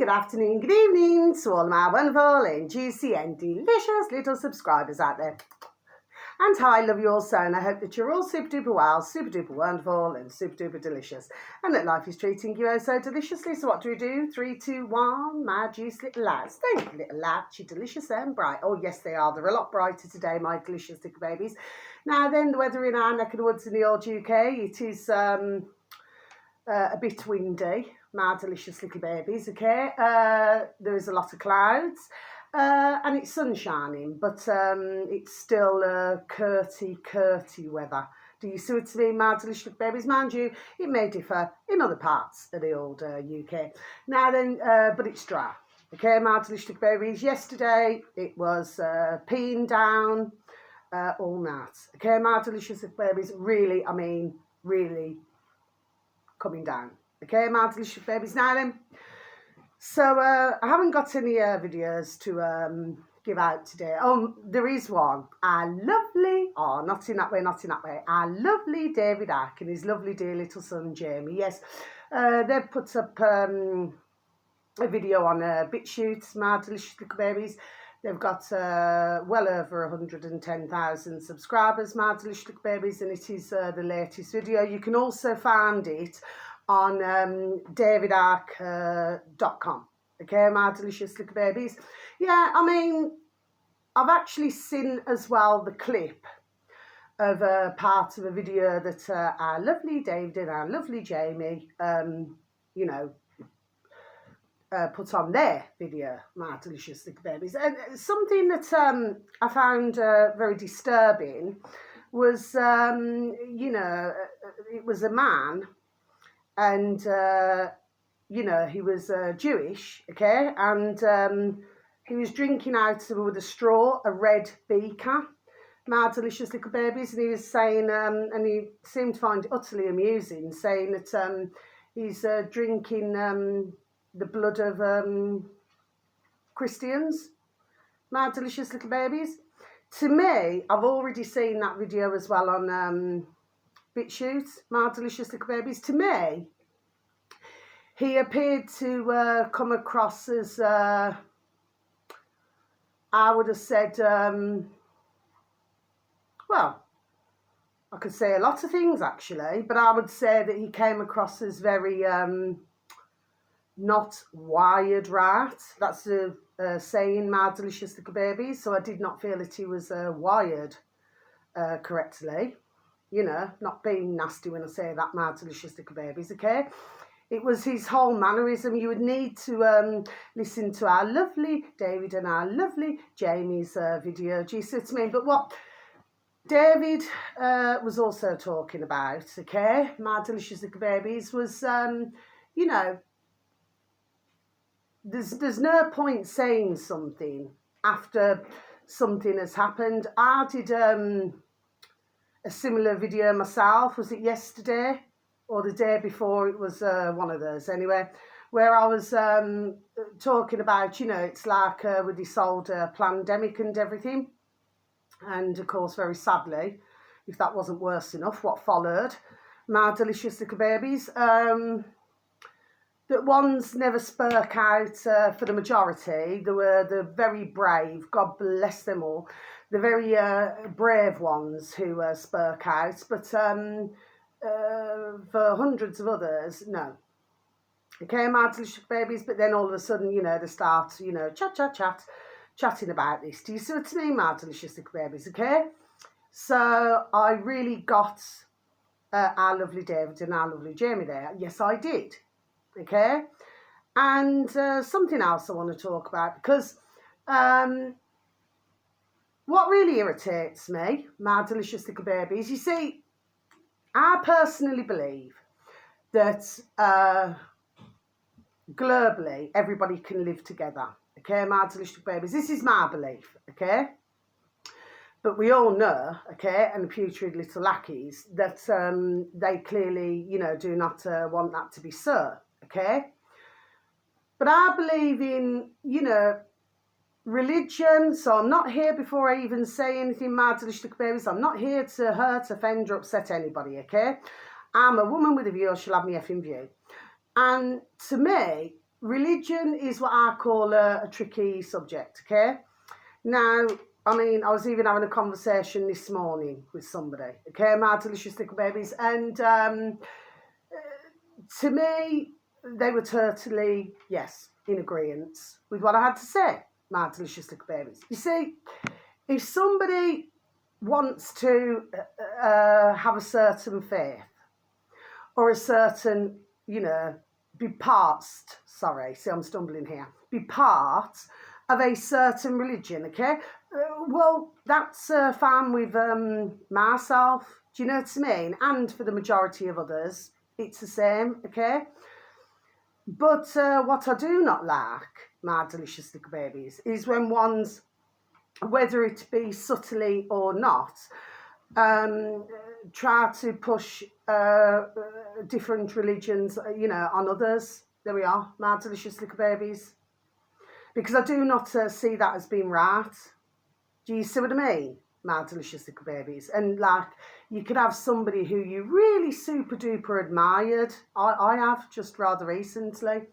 good afternoon, good evening to all my wonderful and juicy and delicious little subscribers out there. And how I love you all so, and I hope that you're all super duper well, super duper wonderful and super duper delicious, and that life is treating you oh so deliciously. So what do we do? 3, 2, 1, my juice little lads. Thank you, little lads, you're delicious and bright. Oh yes they are, they're a lot brighter today, my delicious little babies. Now then, the weather in our neck of the woods in the old UK, it is a bit windy, my delicious little babies, okay? There is a lot of clouds and it's sun shining, but it's still curty weather. Do you see what I mean, my delicious little babies? Mind you, it may differ in other parts of the old UK. Now then, but it's dry, okay, my delicious little babies? Yesterday it was peeing down all night, okay, my delicious little babies? Really, I mean, really coming down, okay, my delicious babies. Now then, so I haven't got any videos to give out today. Oh, there is one. Our lovely, oh, not in that way, our lovely David Icke and his lovely dear little son Jamie. Yes, they've put up a video on BitChute, my delicious little babies. They've got well over 110,000 subscribers, my delicious little babies, and it is the latest video. You can also find it on davidicke.com. Okay, my delicious little babies. Yeah, I mean, I've actually seen as well the clip of a part of a video that our lovely David and our lovely Jamie, you know, put on their video, my delicious little babies. And something that I found very disturbing was, you know, it was a man, and you know, he was Jewish, okay, and he was drinking out with a straw, a red beaker, my delicious little babies, and he was saying, and he seemed to find it utterly amusing, saying that he's drinking the blood of Christians, my delicious little babies. To me, I've already seen that video as well on BitChute, my delicious little babies. To me, he appeared to come across as, I would have said, well, I could say a lot of things actually, but I would say that he came across as very not wired right. That's a saying, my delicious little babies. So I did not feel that he was wired correctly. You know, not being nasty when I say that, my delicious little babies, okay? It was his whole mannerism. You would need to listen to our lovely David and our lovely Jamie's video. Do you see what I mean? But what David was also talking about, okay, my delicious little babies, was, you know, there's no point saying something after something has happened. I did a similar video myself. Was it yesterday or the day before? It was one of those anyway, where I was talking about, you know, it's like with this old pandemic and everything, and of course, very sadly, if that wasn't worse enough, what followed, my delicious little babies, that ones never spoke out for the majority. There were the very brave, God bless them all, the very brave ones who spoke out, but for hundreds of others, no. Okay, my delicious babies, but then all of a sudden, you know, they start, you know, chatting about this. Do you see what I mean, my delicious little babies, okay? So I really got our lovely David and our lovely Jamie there. Yes, I did. Okay, and something else I want to talk about, because what really irritates me, my delicious little babies, you see, I personally believe that globally everybody can live together, okay, my delicious little babies. This is my belief, okay, but we all know, okay, and the putrid little lackeys, that they clearly, you know, do not want that to be so. Okay, but I believe in, you know, religion, so I'm not here, before I even say anything, my delicious little babies, I'm not here to hurt, offend or upset anybody, okay? I'm a woman with a view, I shall have my effing view. And to me, religion is what I call a tricky subject, okay? Now, I mean, I was even having a conversation this morning with somebody, okay, my delicious little babies, and to me, they were totally, yes, in agreement with what I had to say, my delicious little babies. You see, if somebody wants to have a certain faith or a certain, be I'm stumbling here, be part of a certain religion, okay? Well, that's fine with myself, do you know what I mean? And for the majority of others, it's the same, okay? But what I do not like, my delicious little babies, is when one's, whether it be subtly or not, try to push different religions, on others. There we are, my delicious little babies. Because I do not see that as being right. Do you see what I mean? My delicious little babies. And like, you could have somebody who you really super duper admired. I have just rather recently.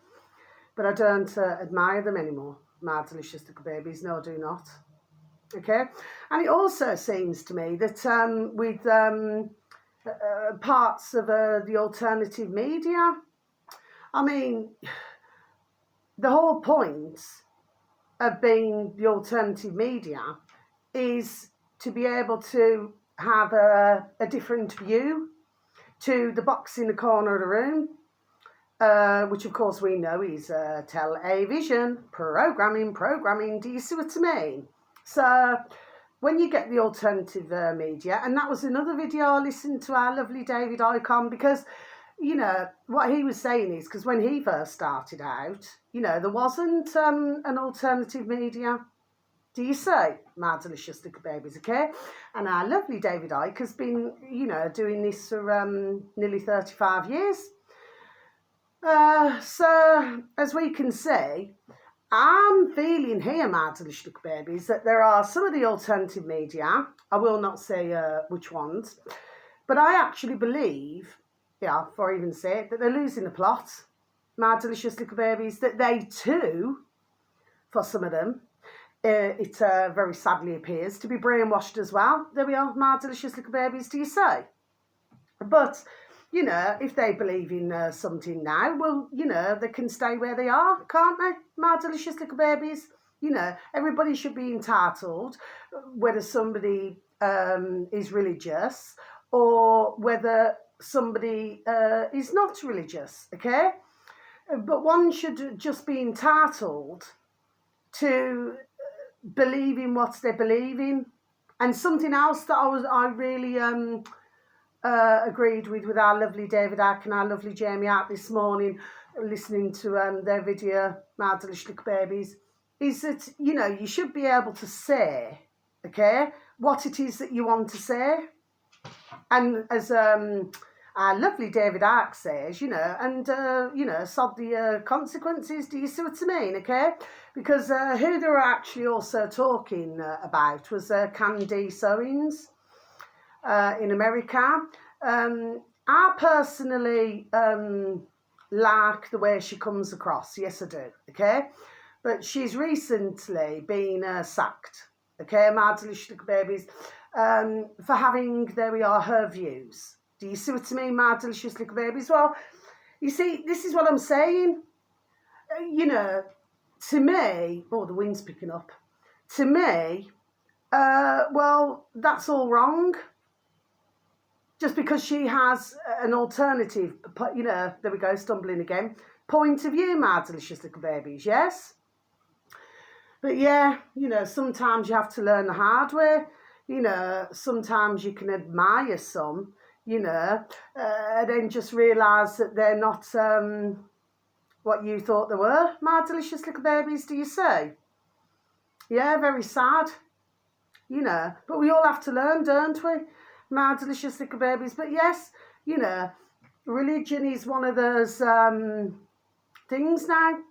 But I don't admire them anymore. My delicious little babies. No, I do not. Okay? And it also seems to me that with parts of the alternative media, I mean, the whole point of being the alternative media is to be able to have a different view to the box in the corner of the room, which of course we know is television, programming, do you see what I mean? So when you get the alternative media, and that was another video I listened to our lovely David Icon, because what he was saying is, because when he first started out, there wasn't an alternative media. Do you see, my delicious little babies, okay? And our lovely David Icke has been, doing this for nearly 35 years. So, as we can see, I'm feeling here, my delicious little babies, that there are some of the alternative media, I will not say which ones, but I actually believe, before I even say it, that they're losing the plot, my delicious little babies, that they too, for some of them, it very sadly appears to be brainwashed as well. There we are, my delicious little babies, do you say? But, if they believe in something now, well, they can stay where they are, can't they, my delicious little babies? Everybody should be entitled, whether somebody is religious or whether somebody is not religious, okay? But one should just be entitled to believe in what they believe in. And something else that I really agreed with our lovely David Icke and our lovely Jamie Icke this morning, listening to their video, my delicious little babies, is that, you should be able to say, okay, what it is that you want to say. And as our lovely David Icke says, and, sod the consequences, do you see what I mean, okay? Because who they were actually also talking about was Candice Owens in America. I personally like the way she comes across, yes I do, okay? But she's recently been sacked, okay, my delicious little babies, for having, there we are, her views. Do you see what I mean, my delicious little babies? Well, you see, this is what I'm saying. To me, the wind's picking up. To me, well, that's all wrong. Just because she has an alternative, there we go, stumbling again, point of view, my delicious little babies, yes? But yeah, sometimes you have to learn the hard way. Sometimes you can admire some, and then just realise that they're not what you thought they were, my delicious little babies, do you say? Yeah, very sad, but we all have to learn, don't we, my delicious little babies? But yes, religion is one of those things now,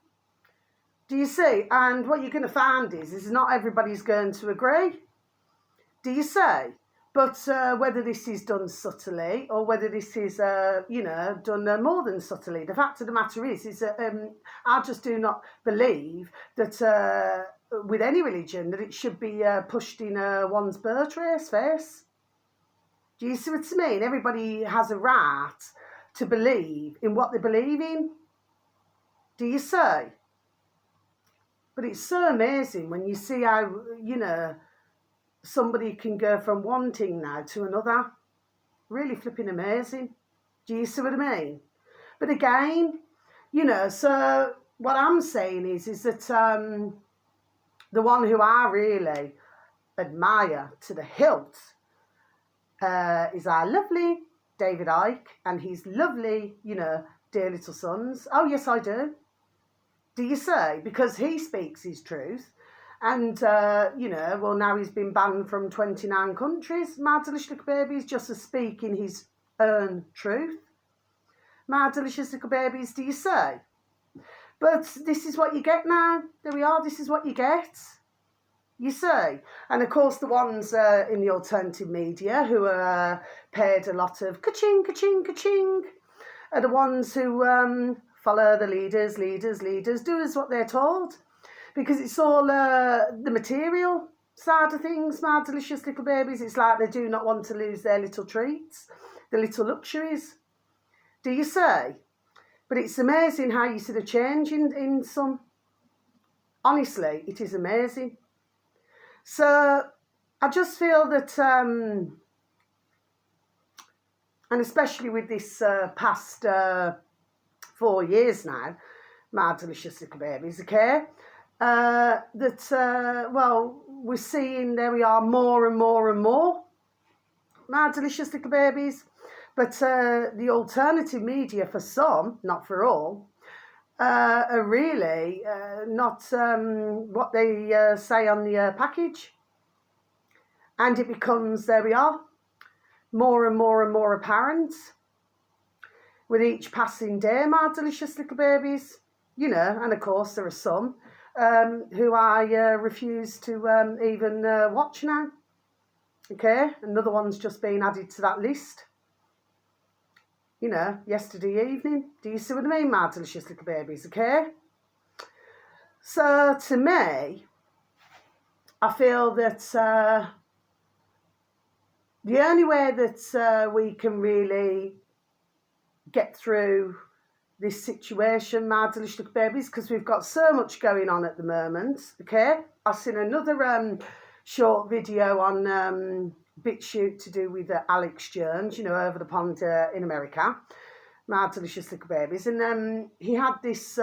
do you see? And what you're going to find is not everybody's going to agree, do you say? But whether this is done subtly or whether this is, done more than subtly, the fact of the matter is that I just do not believe that with any religion that it should be pushed in one's birth race face. Do you see what I mean? Everybody has a right to believe in what they believe in. Do you see? But it's so amazing when you see how, somebody can go from one thing now to another. Really flipping amazing. Do you see what I mean? But again, so what I'm saying is that the one who I really admire to the hilt is our lovely David Icke and his lovely, dear little sons. Oh, yes, I do. Do you say? Because he speaks his truth. And, now he's been banned from 29 countries. My delicious little babies, just to speak in his own truth. My delicious little babies, do you say? But this is what you get now. There we are, this is what you get. You see? And of course the ones in the alternative media who are paid a lot of ka-ching, ka-ching, ka-ching are the ones who follow the leaders, do as what they're told. Because it's all the material side of things, my delicious little babies. It's like they do not want to lose their little treats, the little luxuries. Do you say? But it's amazing how you see the change in some. Honestly, it is amazing. So I just feel that, and especially with this past 4 years now, my delicious little babies, okay? We're seeing, there we are, more and more and more, my delicious little babies. But the alternative media, for some, not for all, are really not what they say on the package. And it becomes, there we are, more and more and more apparent with each passing day, my delicious little babies. And of course there are some who I refuse to even watch now. Okay, another one's just been added to that list. Yesterday evening. Do you see what I mean, my delicious little babies? Okay. So to me, I feel that the only way that we can really get through this situation, my delicious little babies, because we've got so much going on at the moment, okay? I've seen another short video on BitChute to do with Alex Jones, over the pond in America, my delicious little babies. And he had this,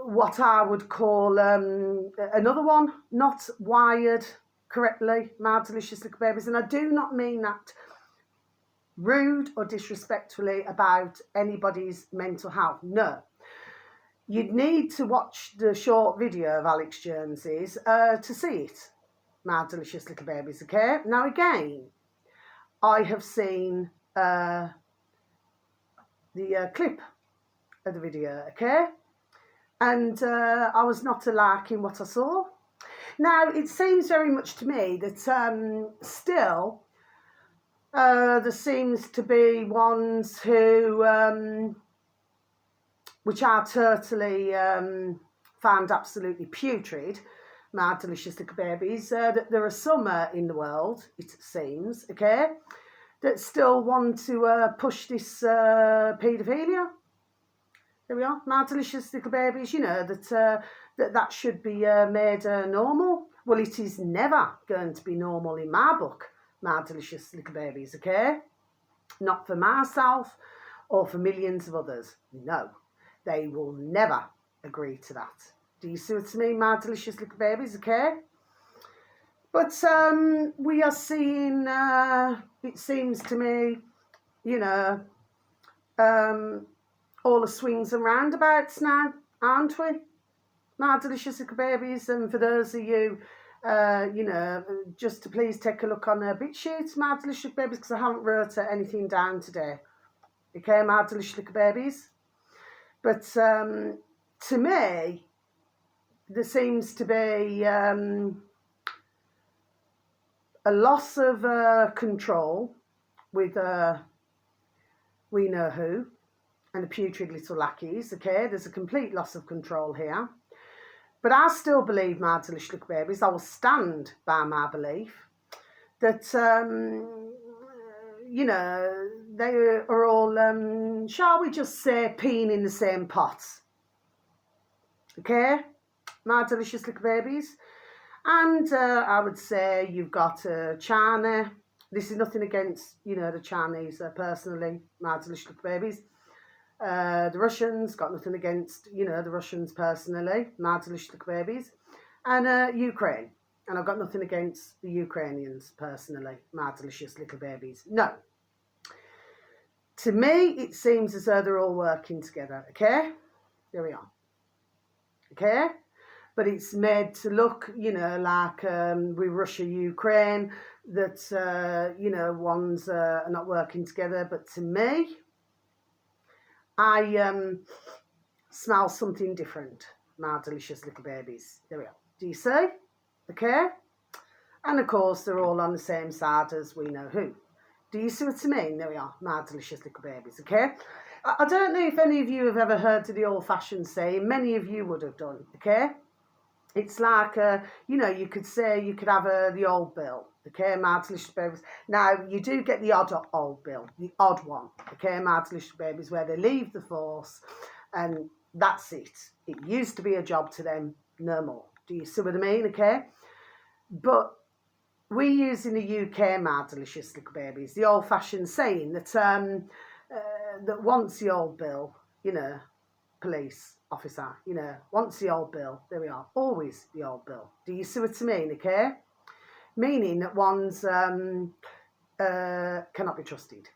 what I would call another one, not wired correctly, my delicious little babies. And I do not mean that rude or disrespectfully about anybody's mental health. No. You'd need to watch the short video of Alex Jones's to see it, my delicious little babies, okay? Now again, I have seen the clip of the video, okay? And I was not liking what I saw. Now, it seems very much to me that still there seems to be ones who, which are totally found absolutely putrid, my delicious little babies, that there are some in the world, it seems, okay, that still want to push this paedophilia. There we are, my delicious little babies, that should be made normal. Well, it is never going to be normal in my book, my delicious little babies, okay? Not for myself or for millions of others. No, they will never agree to that. Do you see what I mean, my delicious little babies, okay? But we are seeing, it seems to me, all the swings and roundabouts now, aren't we? My delicious little babies. And for those of you, just to please take a look on BitChute, my delicious babies, because I haven't wrote anything down today. Okay, my delicious little babies. But to me, there seems to be a a loss of control with we know who and the putrid little lackeys, okay? There's a complete loss of control here. But I still believe, my delicious little babies, I will stand by my belief that, you know, they are all, shall we just say, peeing in the same pot. Okay? My delicious little babies. And I would say you've got China. This is nothing against, you know, the Chinese personally, my delicious little babies. The Russians, got nothing against, you know, the Russians personally, my delicious little babies. And Ukraine. And I've got nothing against the Ukrainians personally, my delicious little babies. No. To me, it seems as though they're all working together, okay? There we are. Okay? But it's made to look, you know, like with Russia, Ukraine, that, you know, ones are not working together. But to me, I smell something different, my delicious little babies. There we are. Do you see? Okay? And of course, they're all on the same side as we know who. Do you see what I mean? There we are, my delicious little babies, okay? I don't know if any of you have ever heard of the old-fashioned saying. Many of you would have done, okay? It's like, you know, you could say you could have the old bill, okay, my delicious babies. Now, you do get the odd old bill, the odd one, okay, my delicious babies, where they leave the force and that's it. It used to be a job to them, no more. Do you see what I mean, okay? But we use in the UK, my delicious little babies, the old-fashioned saying that that once the old bill, you know, police officer, you know, once the old bill, there we are, always the old bill. Do you see what I mean, okay? Meaning that ones cannot be trusted.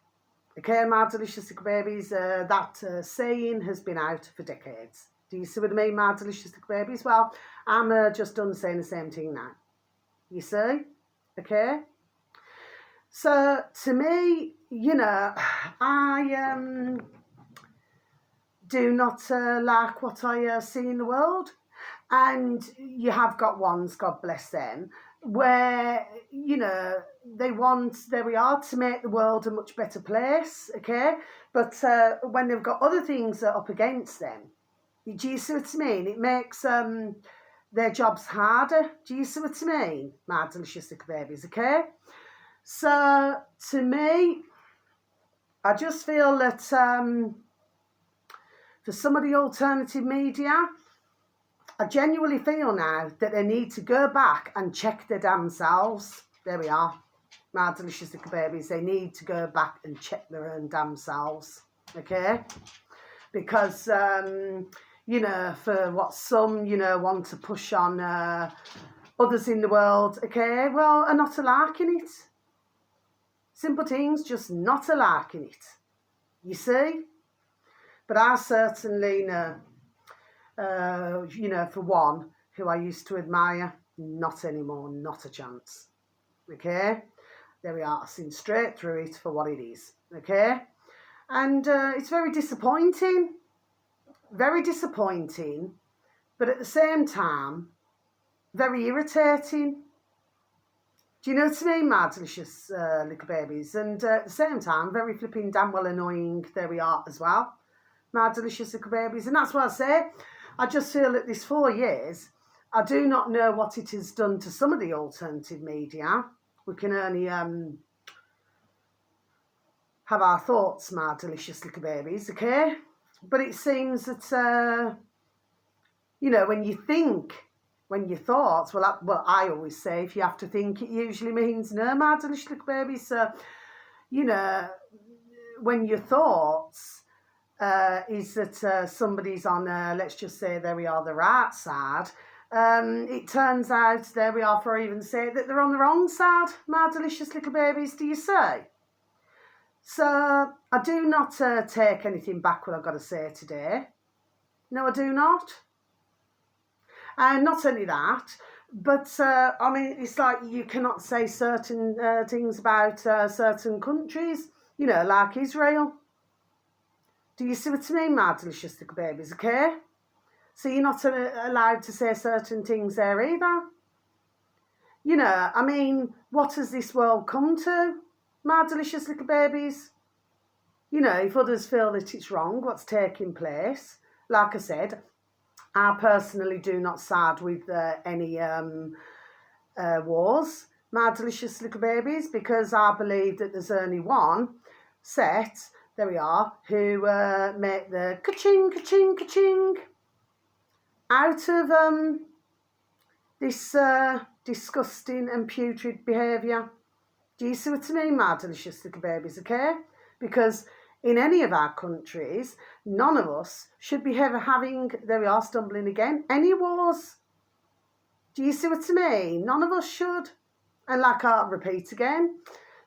Okay, my delicious little babies, that saying has been out for decades. Do you see what I mean, my delicious little babies? Well, I'm just done saying the same thing now. You see? Okay? So, to me, you know, I do not like what I see in the world. And you have got ones, God bless them, where, you know, they want, there we are, to make the world a much better place, okay? But when they've got other things up against them, do you see what I mean? It makes their jobs harder. Do you see what I mean, my delicious little babies, okay? So, to me, I just feel that for some of the alternative media, I genuinely feel now that they need to go back and check their damn selves. There we are, my delicious little babies. They need to go back and check their own damn selves, okay? Because, you know, for what some, you know, want to push on others in the world, okay, well, are not alike in it. Simple things, just not alike in it. You see? But I certainly know, you know, for one, who I used to admire, not anymore, not a chance. Okay? There we are, I've seen straight through it for what it is. Okay? And it's very disappointing. Very disappointing. But at the same time, very irritating. Do you know what I mean, my delicious little babies? And at the same time, very flipping damn well annoying. There we are as well, my delicious little babies. And that's what I say. I just feel that this 4 years, I do not know what it has done to some of the alternative media. We can only have our thoughts, my delicious little babies, okay? But it seems that, you know, when you think, when your thoughts, well, I always say, if you have to think, it usually means no, my delicious little babies. So, you know, when your thoughts is that somebody's on, let's just say, there we are, the right side, it turns out, there we are, for even say that they're on the wrong side, my delicious little babies, do you say? So, I do not take anything back what I've got to say today. No, I do not. And not only that, but, I mean, it's like you cannot say certain things about certain countries, you know, like Israel. Do you see what I mean, my delicious little babies, okay? So you're not allowed to say certain things there either. You know, I mean, what has this world come to, my delicious little babies? You know, if others feel that it's wrong, what's taking place, like I said, I personally do not side with any wars, my delicious little babies, because I believe that there's only one set, there we are, who make the ka-ching, ka-ching, ka-ching out of this disgusting and putrid behaviour. Do you see what I mean, my delicious little babies, okay? Because in any of our countries, none of us should be ever having, there we are, stumbling again, any wars. Do you see what I mean? None of us should. And like I'll repeat again,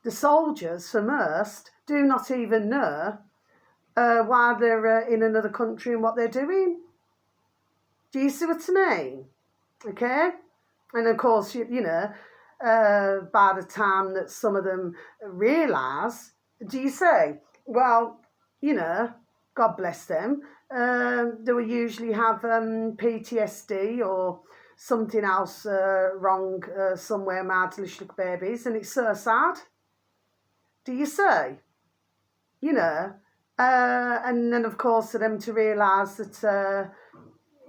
the soldiers from Erst do not even know why they're in another country and what they're doing. Do you see what I mean? Okay? And of course, you know, by the time that some of them realise, do you say, well, you know, God bless them, they will usually have PTSD or something else wrong somewhere, my delicious little babies, and it's so sad. Do you say? You know, and then of course for them to realise that,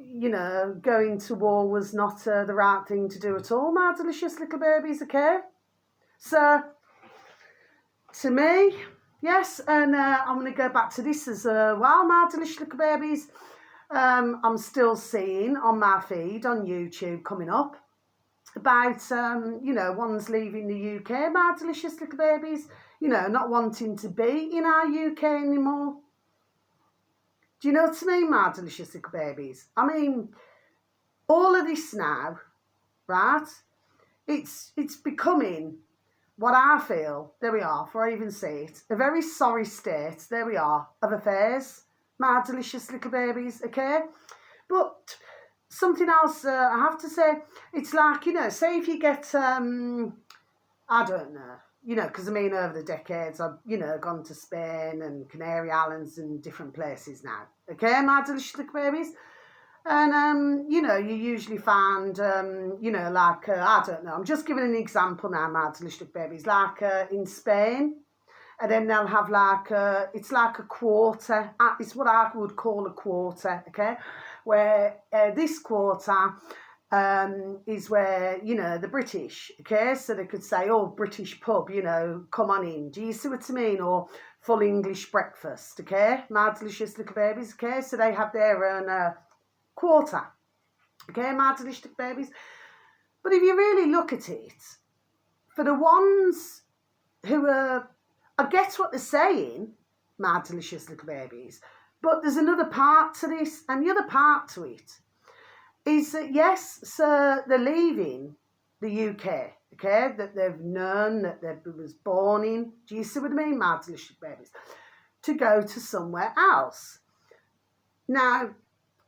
you know, going to war was not the right thing to do at all, my delicious little babies, okay? So, to me, yes, and I'm going to go back to this as well, my delicious little babies. I'm still seeing on my feed on YouTube coming up about, you know, ones leaving the UK, my delicious little babies, you know, not wanting to be in our UK anymore. Do you know what I mean, my delicious little babies? I mean, all of this now, right, it's becoming what I feel, there we are, before I even say it, a very sorry state, there we are, of affairs, my delicious little babies, okay? But something else I have to say, it's like, you know, say if you get, I don't know, you know, because I mean, over the decades, I've, you know, gone to Spain and Canary Islands and different places now, okay, my delicious little babies? And, you know, you usually find, you know, like, I don't know, I'm just giving an example now, my delicious little babies, like in Spain, and then they'll have like, it's like a quarter, it's what I would call a quarter, okay, where this quarter is where, you know, the British, okay, so they could say, oh, British pub, you know, come on in, do you see what I mean, or full English breakfast, okay, my delicious little babies, okay, so they have their own quarter, okay, my delicious little babies. But if you really look at it, for the ones who are, I get what they're saying, my delicious little babies, but there's another part to this, and the other part to it is that, yes, so they're leaving the UK, okay, that they've known, that they was born in, do you see what I mean, my delicious babies, to go to somewhere else. Now,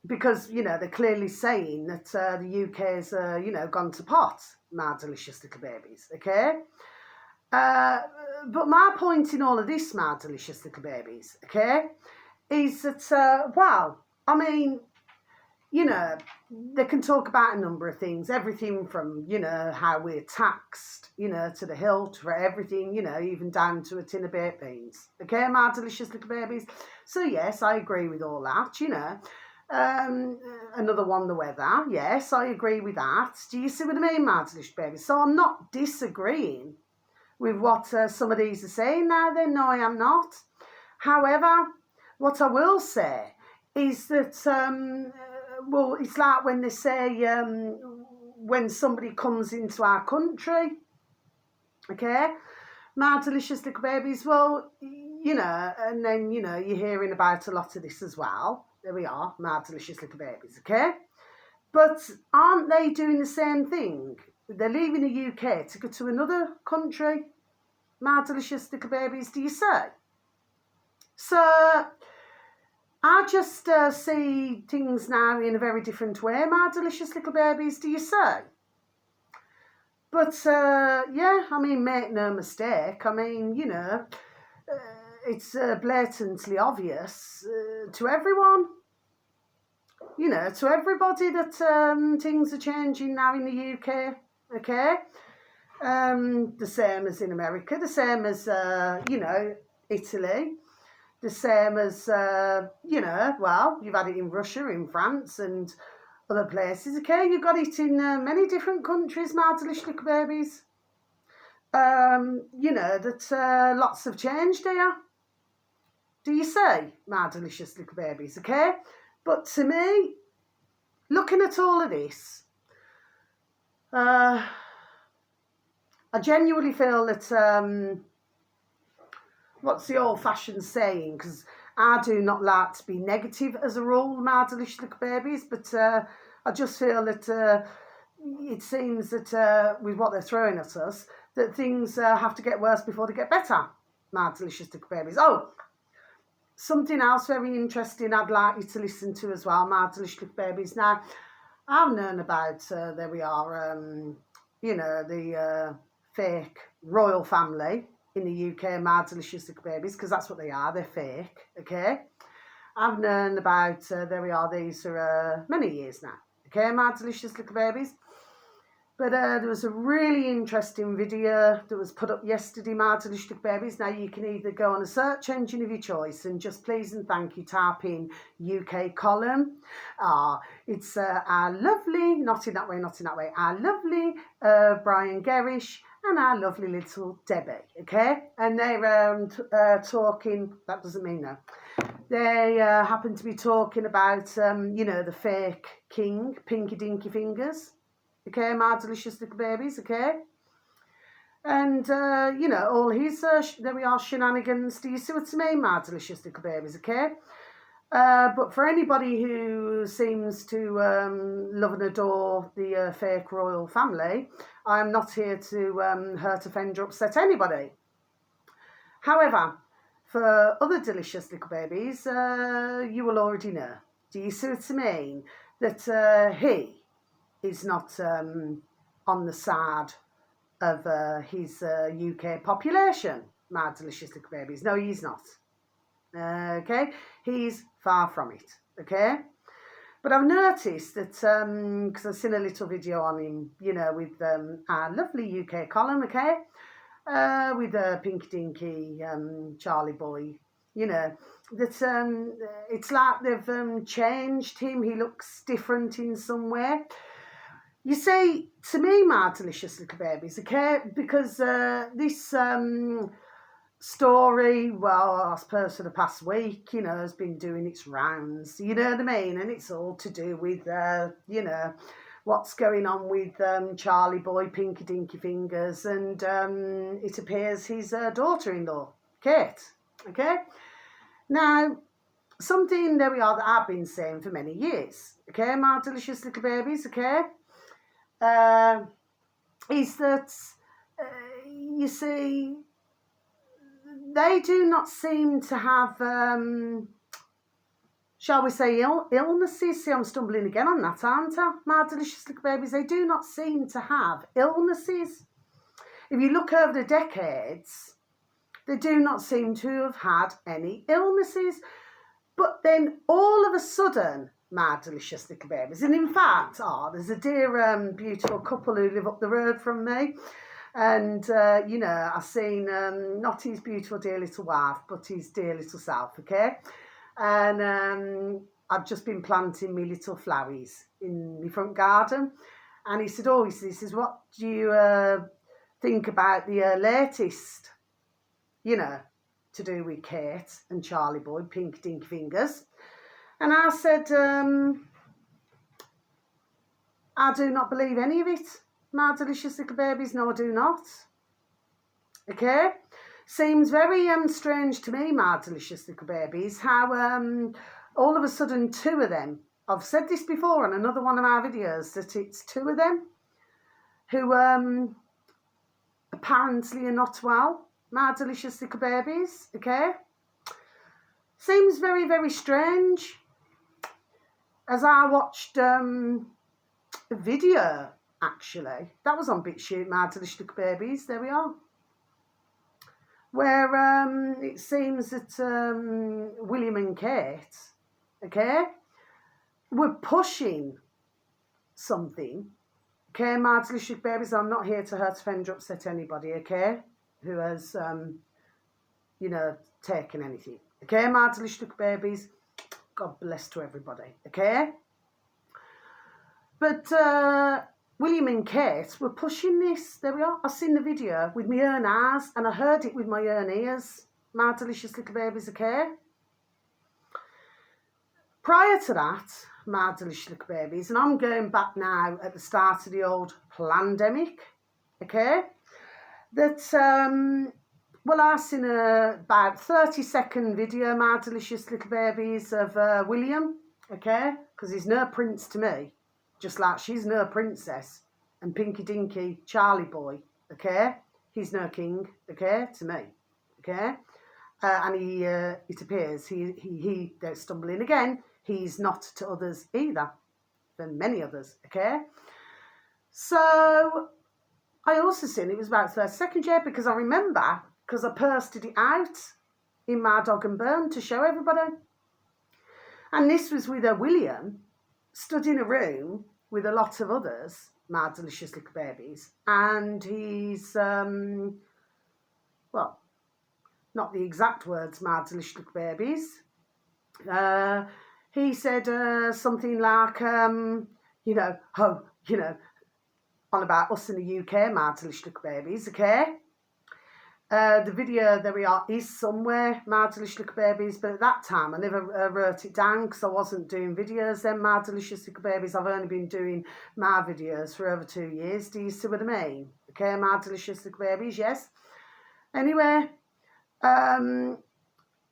because, you know, they're clearly saying that the UK's, you know, gone to pot, my delicious little babies, okay? But my point in all of this, my delicious little babies, okay, is that, well, I mean, you know, they can talk about a number of things, everything from, you know, how we're taxed, you know, to the hilt, for everything, you know, even down to a tin of baked beans, okay, my delicious little babies? So, yes, I agree with all that, you know. Another one, the weather, yes, I agree with that. Do you see what I mean, my delicious babies? So I'm not disagreeing with what some of these are saying now then, no I am not. However, what I will say is that, well, it's like when they say, when somebody comes into our country, okay, my delicious little babies, well, you know, and then, you know, you're hearing about a lot of this as well. There we are, my delicious little babies, okay? But aren't they doing the same thing? They're leaving the UK to go to another country, my delicious little babies, do you say? So, I just see things now in a very different way, my delicious little babies, do you say? But, yeah, I mean, make no mistake, I mean, you know, it's blatantly obvious to everyone, you know, to everybody that things are changing now in the UK, okay? The same as in America, the same as, Italy, the same as, well, you've had it in Russia, in France, and other places, okay? You've got it in many different countries, my delicious little babies. That lots have changed here. Do you see, my delicious little babies, okay? But to me, looking at all of this, I genuinely feel that, what's the old-fashioned saying? Because I do not like to be negative as a rule, my delicious little babies, but I just feel that it seems that with what they're throwing at us, that things have to get worse before they get better, my delicious little babies. Oh, something else very interesting I'd like you to listen to as well, my delicious little babies. Now, I've known about, there we are, the fake royal family in the UK, my delicious little babies, because that's what they are, they're fake, okay? I've known about, there we are, these for many years now, okay, my delicious little babies. But there was a really interesting video that was put up yesterday, my delicious little babies. Now you can either go on a search engine of your choice and just please and thank you type in UK column. It's our lovely, not in that way, our lovely Brian Gerrish and our lovely little Debbie, okay? And they're talking, that doesn't mean no. They happen to be talking about, the fake king, Pinky Dinky Fingers. Okay, my delicious little babies, okay? And, all his, there we are, shenanigans. Do you see what I mean, my delicious little babies, okay? But for anybody who seems to love and adore the fake royal family, I'm not here to hurt, offend, or upset anybody. However, for other delicious little babies, you will already know. Do you see what I mean? That he is not on the side of his UK population, my delicious little babies. No, he's not. Okay? He's far from it. Okay? But I've noticed that, because I've seen a little video on him, with our lovely UK column, okay? With Pinky Dinky, Charlie Boy, that it's like they've changed him. He looks different in some way. You see, to me, my delicious little babies, okay, because this story, well, I suppose for the past week, has been doing its rounds, you know what I mean? And it's all to do with, what's going on with Charlie Boy, Pinky Dinky Fingers, and it appears his daughter-in-law, Kate, okay? Now, something, there we are, that I've been saying for many years, okay, my delicious little babies, okay? Is that, you see, they do not seem to have, shall we say, illnesses. See, I'm stumbling again on that, aren't I? My delicious little babies, they do not seem to have illnesses. If you look over the decades, they do not seem to have had any illnesses. But then all of a sudden, my delicious little babies, and in fact, there's a dear, beautiful couple who live up the road from me. And, I've seen not his beautiful dear little wife, but his dear little self, okay? And I've just been planting me little flowers in my front garden. And he said, he says, what do you think about the latest, to do with Kate and Charlie Boy, Pinky Dinky Fingers? And I said, I do not believe any of it, my delicious little babies. No, I do not. Okay? Seems very strange to me, my delicious little babies, how all of a sudden two of them, I've said this before on another one of my videos, that it's two of them who apparently are not well, my delicious little babies, okay? Seems very, very strange. As I watched a video, actually, that was on BitChute, my delicious little babies, there we are, where it seems that William and Kate, okay, were pushing something, Okay, my delicious babies, I'm not here to hurt, offend, or upset anybody, okay, who has, taken anything. Okay, my delicious babies, God bless to everybody, okay? But William and Kate were pushing this. There we are. I've seen the video with my own eyes and I heard it with my own ears. My delicious little babies, okay? Prior to that, my delicious little babies, and I'm going back now at the start of the old pandemic, okay? That, I've seen about 30-second video, my delicious little babies, of William, okay? Because he's no prince to me, just like she's no princess. And Pinky Dinky Charlie Boy, okay? He's no king, okay, to me, okay? And he, it appears, he don't stumble in again, he's not to others either, than many others, okay? So, I also seen it was about 30 seconds, yeah, because I remember, because I posted it out in my Dog and Bone to show everybody. And this was with a William stood in a room with a lot of others, my delicious little babies, and he's, not the exact words, my delicious little babies. He said something like, on about us in the UK, my delicious little babies, okay? The video there we are is somewhere, my delicious little babies, but at that time I never wrote it down because I wasn't doing videos then, my delicious little babies. I've only been doing my videos for over 2 years. Do you see what I mean? Okay, my delicious little babies, yes. Anyway,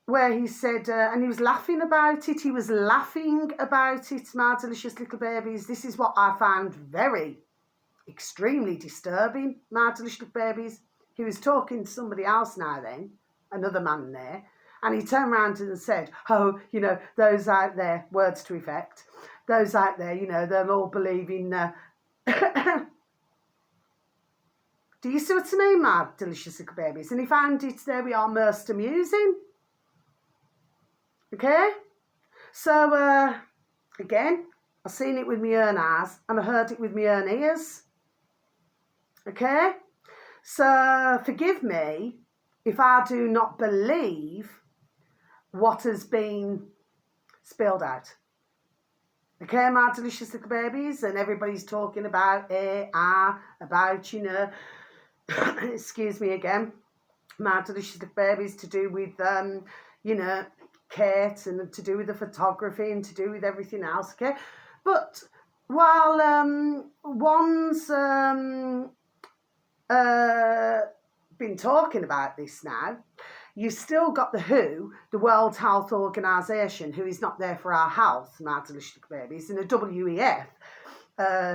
where he said, and he was laughing about it, my delicious little babies. This is what I found very, extremely disturbing, my delicious little babies. He was talking to somebody else now then, another man there, and he turned around and said, oh, those out there, words to effect, those out there, they'll all believe in... Do you see what I mean, my delicious little babies? And he found it, there we are, most amusing. Okay? So, again, I've seen it with my own eyes and I heard it with my own ears. Okay? So, forgive me if I do not believe what has been spilled out. Okay, my delicious little babies, and everybody's talking about about, excuse me again, my delicious little babies, to do with, Kate, and to do with the photography and to do with everything else, okay? But while one's been talking about this now, you've still got the WHO, the World Health Organisation, who is not there for our health, my delicious babies, and the WEF,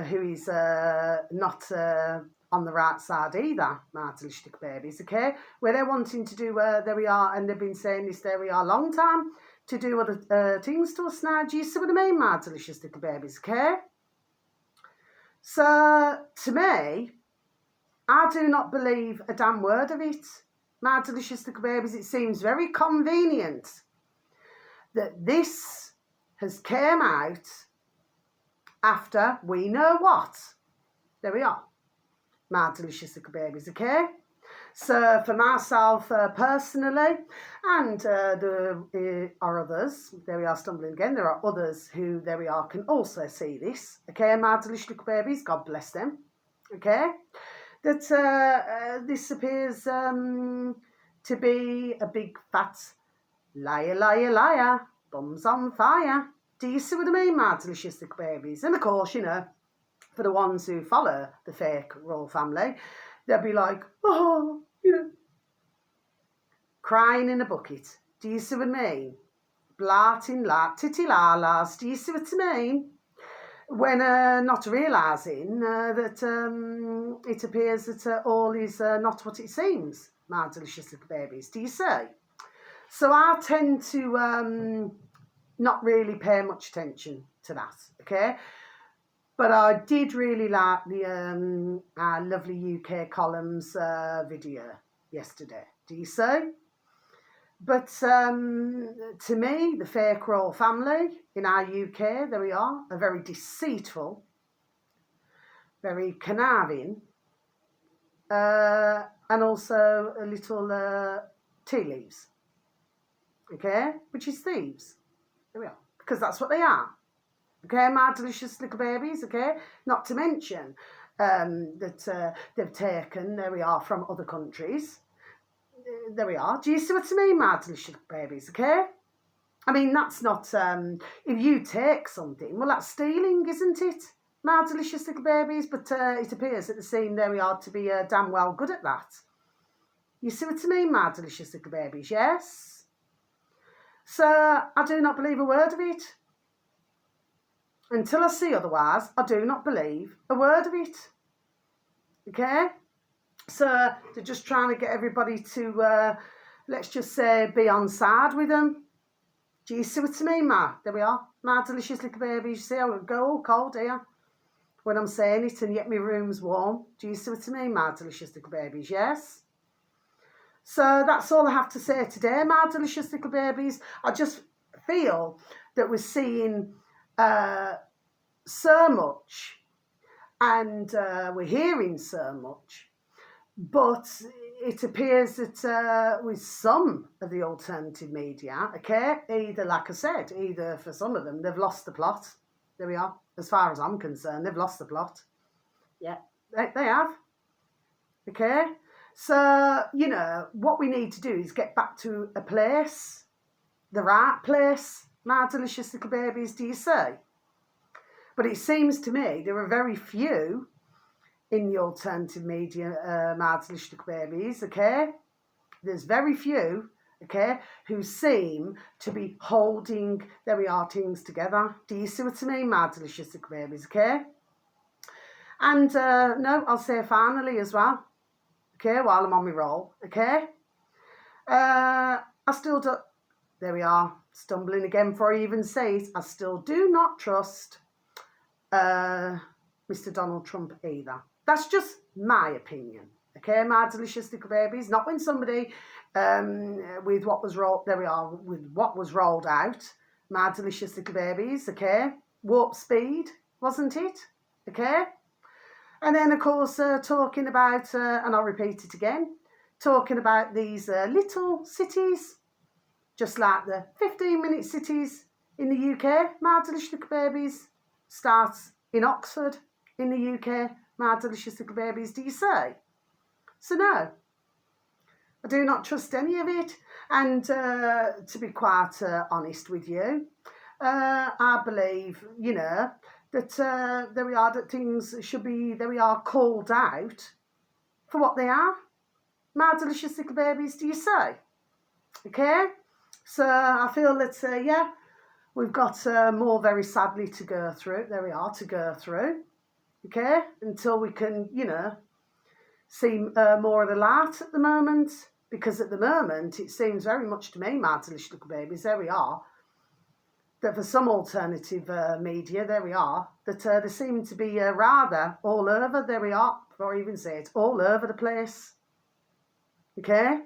who is not on the right side either, my delicious babies, okay? Where they're wanting to do, there we are, and they've been saying this, there we are, long time, to do other things to us now. Do you see what I mean, my delicious little babies, okay? So, to me, I do not believe a damn word of it. My delicious little babies, it seems very convenient that this has came out after we know what. There we are. My delicious little babies, okay? So for myself personally, and there are others, there we are stumbling again, there are others who, there we are, can also see this, okay? My delicious little babies, God bless them, okay? That this appears to be a big fat liar, liar, liar, bums on fire. Do you see what I mean, my delicious little babies? And of course, for the ones who follow the fake royal family, they'll be like, oh, crying in a bucket. Do you see what I mean? Blarting like titty-la-las. Do you see what I mean? When not realising that it appears that all is not what it seems, my delicious little babies. Do you see? So I tend to not really pay much attention to that, okay? But I did really like the our lovely UK columns video yesterday. Do you see? But to me, the fake royal family in our UK, there we are very deceitful, very conniving, and also a little tea leaves, okay, which is thieves. There we are, because that's what they are. Okay, my delicious little babies, okay? Not to mention that they've taken, there we are, from other countries. There we are. Do you see what I mean, my delicious babies, okay? I mean, that's not, if you take something, well, that's stealing, isn't it? My delicious little babies, but it appears that they seem, there we are, to be damn well good at that. You see what I mean, my delicious little babies, yes? So, I do not believe a word of it. Until I see otherwise, I do not believe a word of it. Okay? So they're just trying to get everybody to, let's just say, be on side with them. Do you see what I mean, Ma? There we are. My delicious little babies. You see how it go all cold here when I'm saying it, and yet my room's warm. Do you see what I mean, my delicious little babies? Yes? So that's all I have to say today, my delicious little babies. I just feel that we're seeing so much, and we're hearing so much, but it appears that with some of the alternative media, okay, either, like I said, either for some of them, they've lost the plot. There we are. As far as I'm concerned, they've lost the plot. Yeah, they have. Okay? So, you know, what we need to do is get back to a place, the right place, my delicious little babies, do you say? But it seems to me there are very few in the alternative media, my delicious little babies, okay? There's very few, okay, who seem to be holding, there we are, things together. Do you see what I mean, my delicious little babies, okay? And, no, I'll say finally as well, okay, while I'm on my roll, okay? I still do, there we are, stumbling again before I even say it, I still do not trust Mr. Donald Trump either. That's just my opinion, okay, my delicious little babies. Not when somebody with what was rolled, there we are, with what was rolled out, my delicious little babies, okay, warp speed, wasn't it, okay? And then, of course, talking about, and I'll repeat it again, talking about these little cities, just like the 15-minute cities in the UK, my delicious little babies, starts in Oxford in the UK, my delicious little babies, do you say? So no, I do not trust any of it. And to be quite honest with you, I believe, you know, that there we are, that things should be, there we are, called out for what they are. My delicious little babies, do you say? Okay? So I feel that, yeah, we've got more, very sadly, to go through. There we are, to go through. Okay? Until we can, you know, see more of the light at the moment. Because at the moment, it seems very much to me, my delicious little babies, there we are, that for some alternative media, there we are, that they seem to be rather all over, there we are, before I even say it, all over the place. Okay?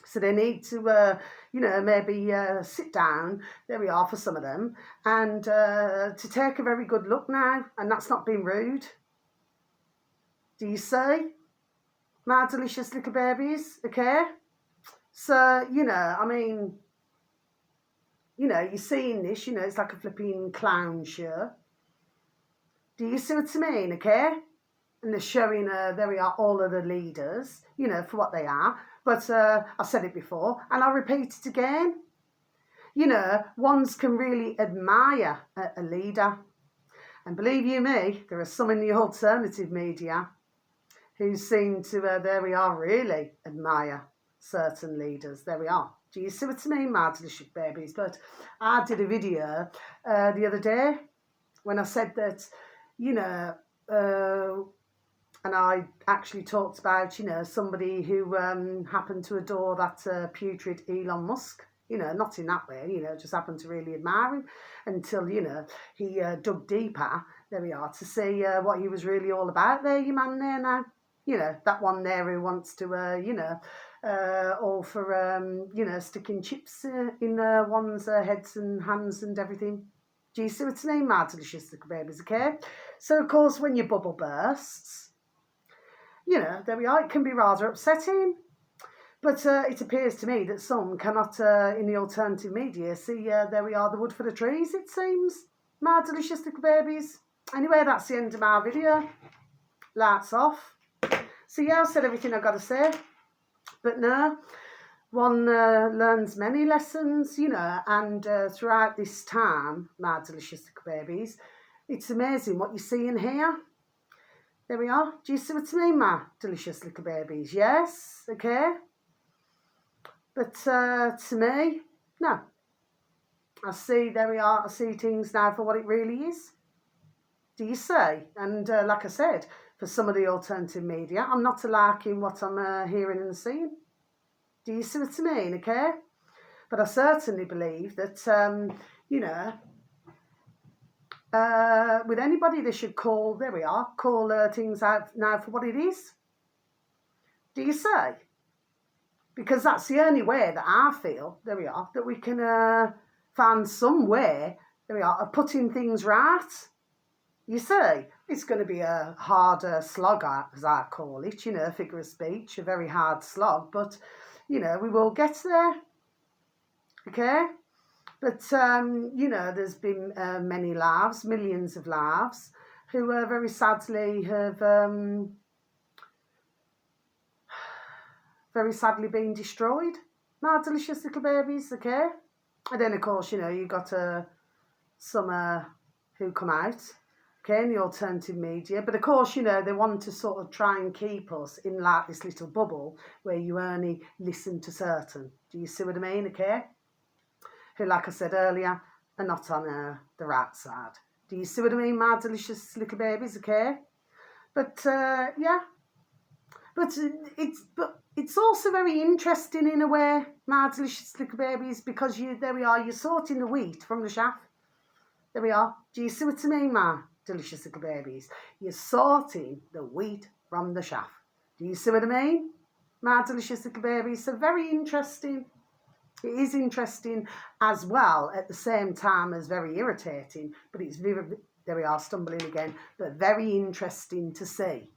So they need to, you know, maybe sit down, there we are, for some of them, and to take a very good look now, and that's not being rude. Do you see? My delicious little babies, okay? So, you know, I mean, you know, you're seeing this, you know, it's like a flipping clown show. Do you see what I mean, okay? And they're showing, there we are, all of the leaders, you know, for what they are. But I've said it before, and I'll repeat it again. You know, ones can really admire a leader. And believe you me, there are some in the alternative media who seem to, there we are, really admire certain leaders. There we are. Do you see what I mean, my delicious babies? But I did a video the other day when I said that, you know, and I actually talked about, you know, somebody who happened to adore that putrid Elon Musk. You know, not in that way, you know, just happened to really admire him until, you know, he dug deeper, there we are, to see what he was really all about there, you man there now. You know, that one there who wants to, you know, all for, you know, sticking chips in one's heads and hands and everything. Do you see what I mean, my delicious little babies, okay? So, of course, when your bubble bursts, you know, there we are, it can be rather upsetting. But it appears to me that some cannot, in the alternative media, see, there we are, the wood for the trees, it seems. My delicious little babies. Anyway, that's the end of my video. Lights off. So, yeah, I've said everything I've got to say. But no, one learns many lessons, you know, and throughout this time, my delicious little babies, it's amazing what you see and hear. There we are. Do you see what I mean, my delicious little babies? Yes, okay. But to me, no. I see, there we are, I see things now for what it really is. Do you see? And like I said, for some of the alternative media, I'm not liking what I'm hearing and seeing. Do you see what I mean, okay? But I certainly believe that, you know, with anybody they should call, there we are, call things out now for what it is. Do you see? Because that's the only way that I feel, there we are, that we can find some way, there we are, of putting things right. You see, it's going to be a hard slog, as I call it, you know, figure of speech, a very hard slog, but, you know, we will get there, okay? But, you know, there's been many lives, millions of lives, who very sadly have very sadly been destroyed. My delicious little babies, okay? And then, of course, you know, you got some who come out, okay, in the alternative media. But, of course, you know, they want to sort of try and keep us in, like, this little bubble where you only listen to certain. Do you see what I mean, okay? Who, like I said earlier, are not on the right side. Do you see what I mean, my delicious little babies, okay? But, yeah. But it's also very interesting in a way, my delicious little babies, because there we are, you're sorting the wheat from the chaff. There we are. Do you see what I mean, my delicious little babies? You're sorting the wheat from the chaff. Do you see what I mean, my delicious little babies? So very interesting. It is interesting as well at the same time as very irritating, but it's very, there we are, stumbling again, but very interesting to see,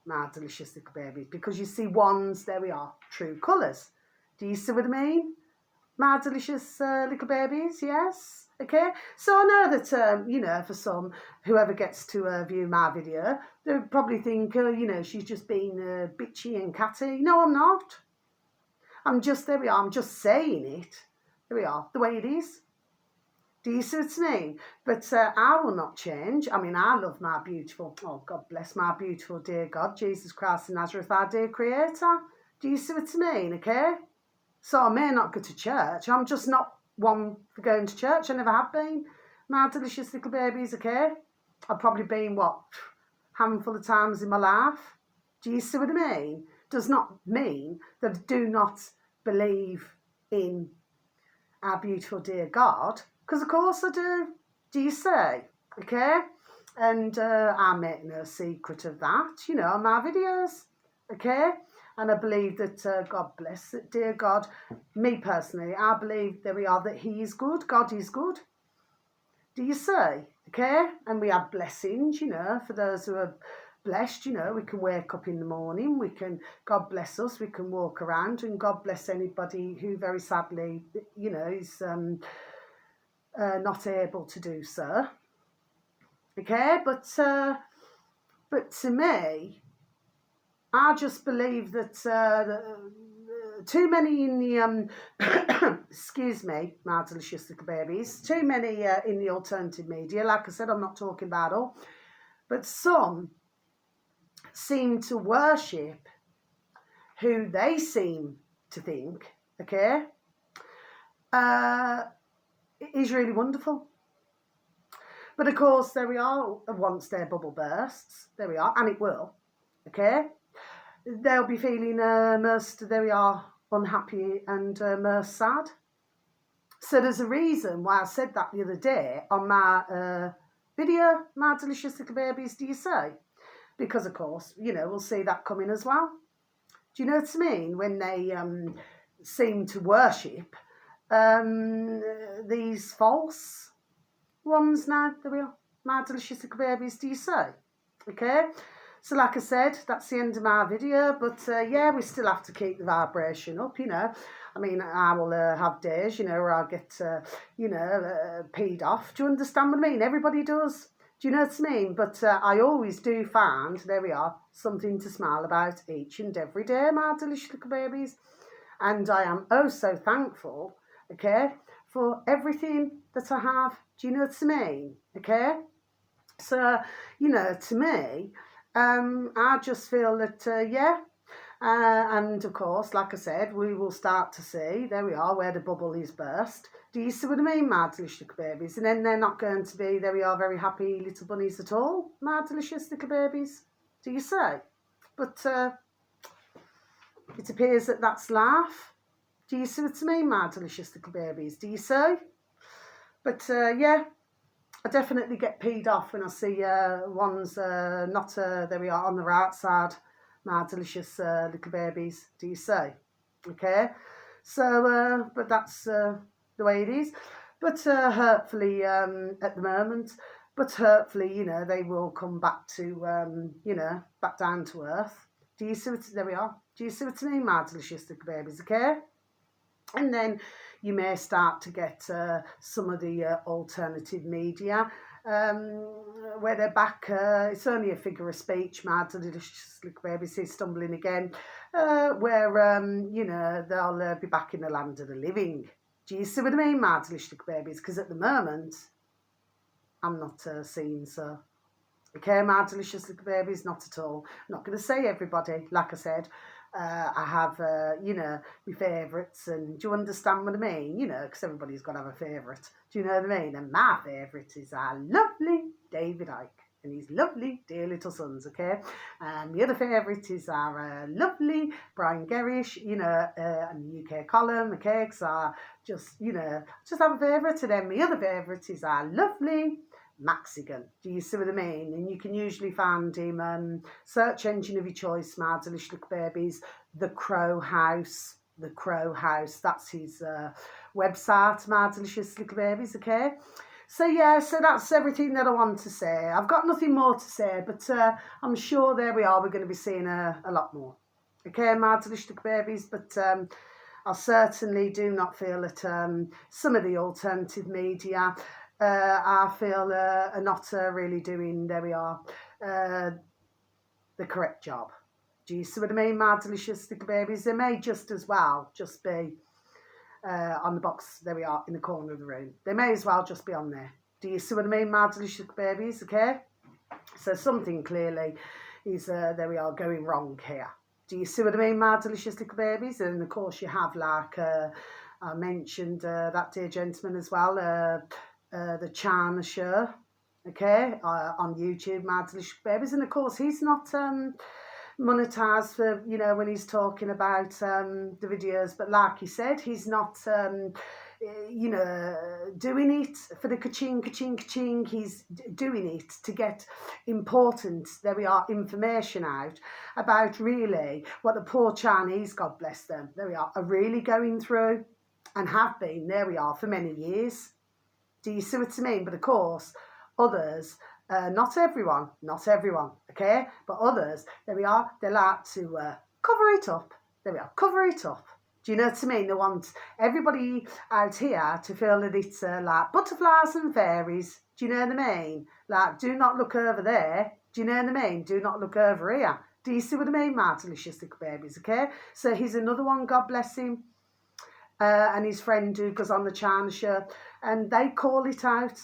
my delicious little babies, because you see one's, there we are, true colours. Do you see what I mean, my delicious little babies? Yes, okay. So I know that, you know, for some, whoever gets to view my video, they'll probably think, you know, she's just being bitchy and catty. No, I'm not. I'm just, there we are, I'm just saying it. There we are, the way it is. Do you see what I mean? But I will not change. I mean, I love my beautiful, oh, God bless my beautiful dear God, Jesus Christ of Nazareth, our dear Creator. Do you see what I mean, okay? So I may not go to church. I'm just not one for going to church. I never have been. My delicious little babies, okay? I've probably been, what, handful of times in my life. Do you see what I mean? Does not mean that I do not believe in our beautiful dear God, because of course I do. Do you see? Okay? And I make no secret of that, you know, on my videos, okay? And I believe that God bless it, dear God. Me personally, I believe, there we are, that He is good, God is good. Do you see? Okay? And we have blessings, you know, for those who are blessed, you know, we can wake up in the morning, we can, God bless us, we can walk around, and God bless anybody who very sadly, you know, is not able to do so. Okay, but to me, I just believe that too many in the, excuse me, my delicious little babies, too many in the alternative media, like I said, I'm not talking about all, but some seem to worship who they seem to think, okay, is really wonderful. But of course, there we are, once their bubble bursts, there we are, and it will, okay, they'll be feeling most, there we are, unhappy and most sad. So there's a reason why I said that the other day on my video, my delicious little babies, do you say? Because, of course, you know, we'll see that coming as well. Do you know what I mean? When they seem to worship these false, ones now. There we are. My delicious little babies, do you say? Okay. So like I said, that's the end of my video, but yeah, we still have to keep the vibration up, you know. I mean, I will have days, you know, where I get, peed off. Do you understand what I mean? Everybody does. Do you know what I mean? But I always do find, there we are, something to smile about each and every day, my delicious little babies. And I am oh so thankful, okay, for everything that I have. Do you know what I mean? Okay? So, you know, to me, I just feel that, yeah, and of course, like I said, we will start to see, there we are, where the bubble is burst. Do you see what I mean, my delicious little babies? And then they're not going to be, there we are, very happy little bunnies at all, my delicious little babies. Do you say? But it appears that that's life. Do you see what I mean, my delicious little babies? Do you see? But yeah, I definitely get peed off when I see ones not, there we are, on the right side, my delicious little babies, do you say? Okay, so, but that's the way it is. But hopefully, at the moment, but hopefully, you know, they will come back to, you know, back down to earth. Do you see what, there we are. Do you see what I mean, my delicious little babies, okay? And then you may start to get some of the alternative media where they're back. It's only a figure of speech, my delicious little babies is stumbling again, where, you know, they'll be back in the land of the living. Do you see what I mean, my delicious little babies? Because at the moment, I'm not seeing so. Okay, my delicious little babies, not at all. I'm not going to say everybody, like I said. I have, you know, my favourites, and do you understand what I mean? You know, because everybody's got to have a favourite. Do you know what I mean? And my favourite is our lovely David Icke and his lovely dear little sons, okay? And the other favourite is our lovely Brian Gerrish, you know, and the UK column, okay? Because I just, you know, just have a favourite of them. The other favourite is our lovely Maxigan. Do you see what I mean? And you can usually find him, search engine of your choice, my delicious little babies, The Crow House. The Crow House, that's his website, my delicious little babies, okay? So yeah, so that's everything that I want to say. I've got nothing more to say, but I'm sure there we are, we're going to be seeing a lot more. Okay, my delicious little babies, but I certainly do not feel that some of the alternative media, I feel are not really doing, there we are, the correct job. Do you see what I mean, my delicious little babies? They may just as well just be on the box, there we are, in the corner of the room. They may as well just be on there. Do you see what I mean, my delicious little babies, okay? So something clearly is, there we are, going wrong here. Do you see what I mean, my delicious little babies? And of course you have, like I mentioned, that dear gentleman as well, the China Show, okay, on YouTube, my delicious babies. And of course he's not monetized for, you know, when he's talking about the videos, but like he said, he's not you know, doing it for the ka-ching, ka-ching, ka-ching. He's doing it to get important, there we are, information out about really what the poor Chinese, God bless them, there we are really going through, and have been, there we are, for many years. Do you see what I mean? But of course, others, not everyone, okay? But others, there we are, they like to cover it up. There we are, cover it up. Do you know what I mean? They want everybody out here to feel that it's like butterflies and fairies. Do you know what I mean? Like, do not look over there. Do you know what I mean? Do not look over here. Do you see what I mean, my delicious little babies, okay? So he's another one, God bless him. And his friend who goes on the China Show, and they call it out.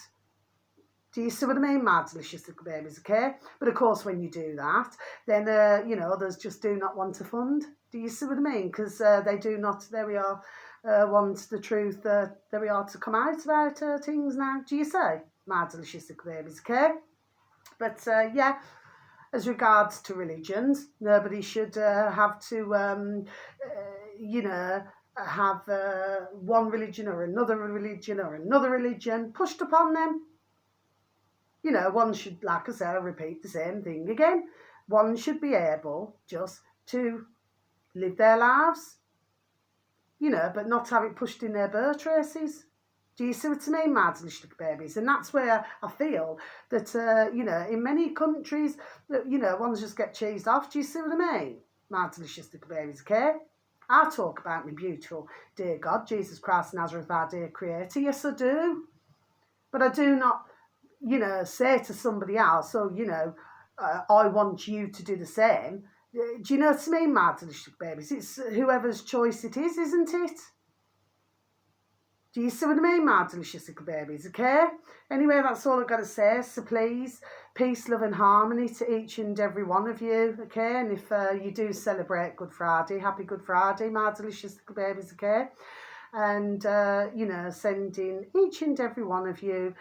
Do you see what I mean, my delicious little babies, okay? But of course, when you do that, then, you know, others just do not want to fund. Do you see what I mean? Because they do not, there we are, want the truth, there we are, to come out about things now. Do you say, my delicious little babies, okay? But, yeah, as regards to religions, nobody should have to, you know, have one religion or another religion pushed upon them. You know, one should, like I say, I'll repeat the same thing again. One should be able just to live their lives, you know, but not have it pushed in their birth traces. Do you see what I mean, my delicious little babies? And that's where I feel that, in many countries, ones just get cheesed off. Do you see what I mean, my delicious little babies, okay? I talk about me beautiful, dear God, Jesus Christ Nazareth, our dear Creator. Yes, I do. But I do not, say to somebody else, I want you to do the same. Do you know what I mean, my delicious babies? It's whoever's choice it is, isn't it? Do you see what I mean, my delicious little babies, okay? Anyway, that's all I've got to say. So please, peace, love and harmony to each and every one of you, okay? And if you do celebrate Good Friday, happy Good Friday, my delicious little babies, okay? And, sending each and every one of you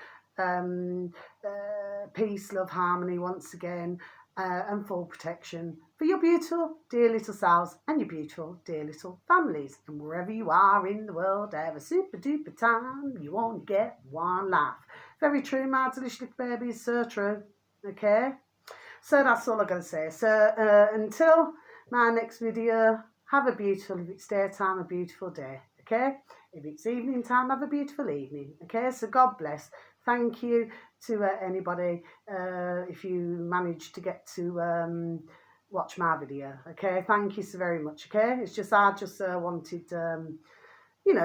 peace, love, harmony once again, and full protection for your beautiful, dear little selves and your beautiful, dear little families. And wherever you are in the world, have a super duper time. You only get one life. Very true, my delicious little babies, so true. Okay? So that's all I'm going to say. So until my next video, have a beautiful, if it's daytime, a beautiful day. Okay? If it's evening time, have a beautiful evening. Okay? So God bless. Thank you to anybody if you managed to get to watch my video. Okay? Thank you so very much. Okay? It's just, I just wanted,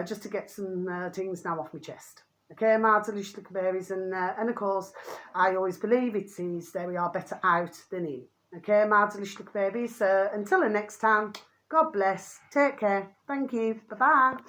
just to get some things now off my chest. Okay, my delicious little babies, and of course, I always believe it is that we are better out than in. Okay, my delicious little babies. Until the next time, God bless. Take care. Thank you. Bye bye.